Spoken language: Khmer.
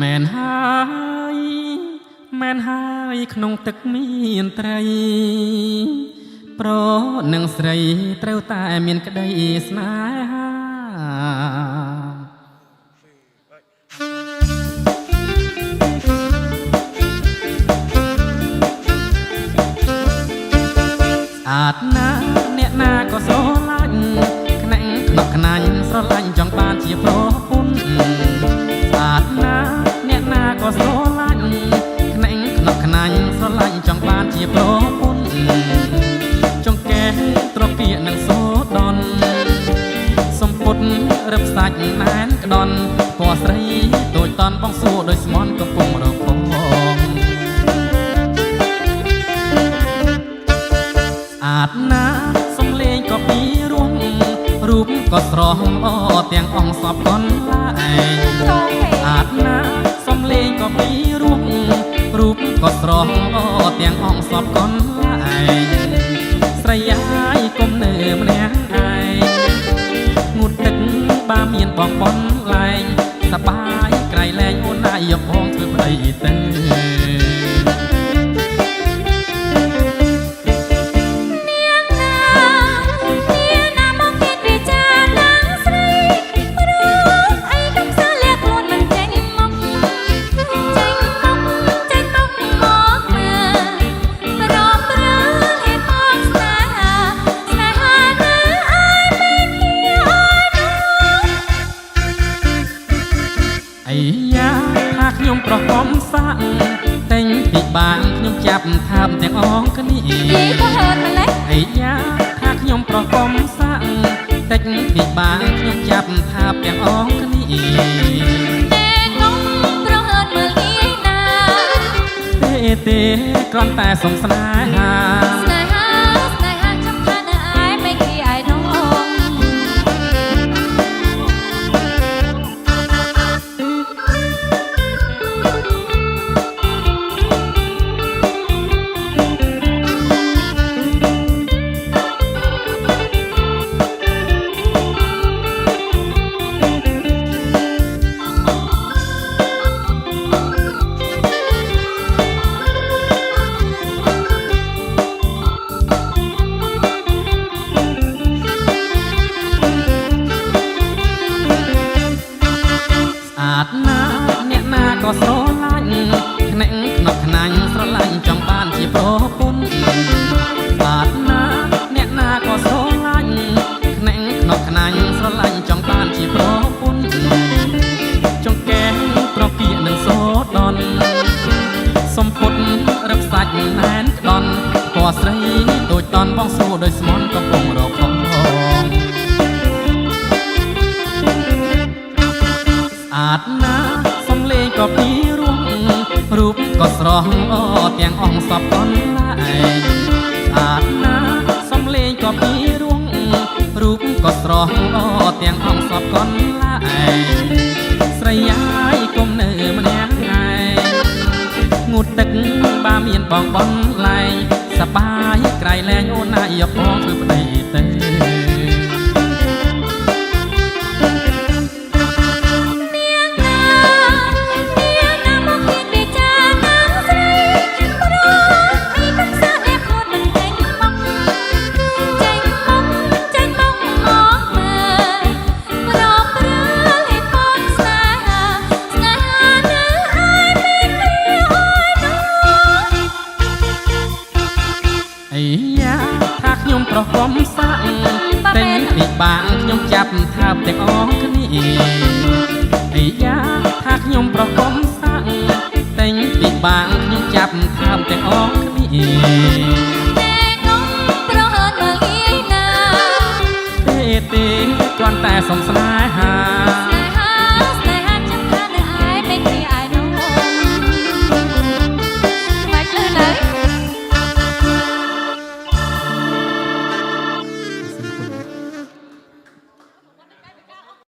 មែនហើយមែនហើយក្នុងទឹកមានត្រីប្រនឹងស្រីត្រូវតែមានក្តីស្នេហាស្អាតណាស់អ្នកណាក៏ស្រឡាញ់ខ្នែងខ្នក់ខ្នាញ់ស្រឡាញ់ចង់បានជាប្រពន្ធស្អាតណាស់អ្នកណាក៏ស្រឡាញ់ខ្នែងខ្នក់ខ្នាញ់ស្រឡាញ់ចង់បានជាប្រពន្ធចង់កែត្រកៀកនឹងសូដនសំពុតរឹបសាច់ណែនក្ដន់ពណ៌ស្រីដូចតន់បងសួរដោយស្មន់កំពុងរកផងស្អាតណាស់សំលេងក៏ពីរួមរូបក៏ស្រស់អទាំងអង្គសពកនឡាឯងស្អាតណាស់សំលេងក៏ពីរួមរូបក៏ស្រស់អទាំងអង្គសពកនឡាឯងស្រីយាយគុំនៅម្នាក់ឯងងូតទឹកបាមានបងបនលែងសបាយក្រៃលែងអូនណាយយកផងធ្វើប្តីទៅខ្ញុំប្រកបសាក់តែងពីបាងខ្ញុំចាប់ថាបទាំងអងគ្នាក៏ហឺតម្លេះអីយ៉ាថាខ្ញុំប្រកបសាក់តែងពីបាងខ្ញុំចាប់ថាបទាំងអងគ្នាតែកុំប្រហឺតមើលងាយណាទេគ្រាន់តែសុំស្នេហាអ្នកណាក៏ស្រឡាញ់ខ្នែងខ្នក់ខ្នាញ់ស្រឡាញ់ចង់បានជាប្រពន្ធស្អាតណាស់អ្នកណាក៏ស្រឡាញ់ខ្នែងខ្នក់ខ្នាញ់ស្រឡាញ់ចង់បានជាប្រពន្ធចង់កែប្រគៀកនឹងសូដនសំពុតរឹបសាច់ណែនក្ដន់ពណ៌ស្រីដូចតន់បងសួរដោយស្មន់កំពុងរកផងស្អាតណាស់សំលេងក៏ពីរួមរូបក៏ស្រស់អទាំងអង្គសពកនឡាឯងស្អាតណាស់សំលេងក៏ពីរួមរូបក៏ស្រស់អទាំងអង្គសពកនឡាឯងស្រីយាយគុំនៅម្នាក់ឯងងូតទឹកបាមានបងបនលែងសបាយក្រៃលែងអូនណាយកផងធ្វើប្តីទៅថាខ្ញុំប្រកបសាក់តែងពីបាងខ្ញុំចាប់ថាបទាំងអងគ្នាអីយ៉ាថាខ្ញុំប្រកបសាក់តែងពីបាងខ្ញុំចាប់ថាបទាំងអងគ្នាតែកុំប្រហឺតមើលងាយណាទេគ្រាន់តែសុំស្នេហា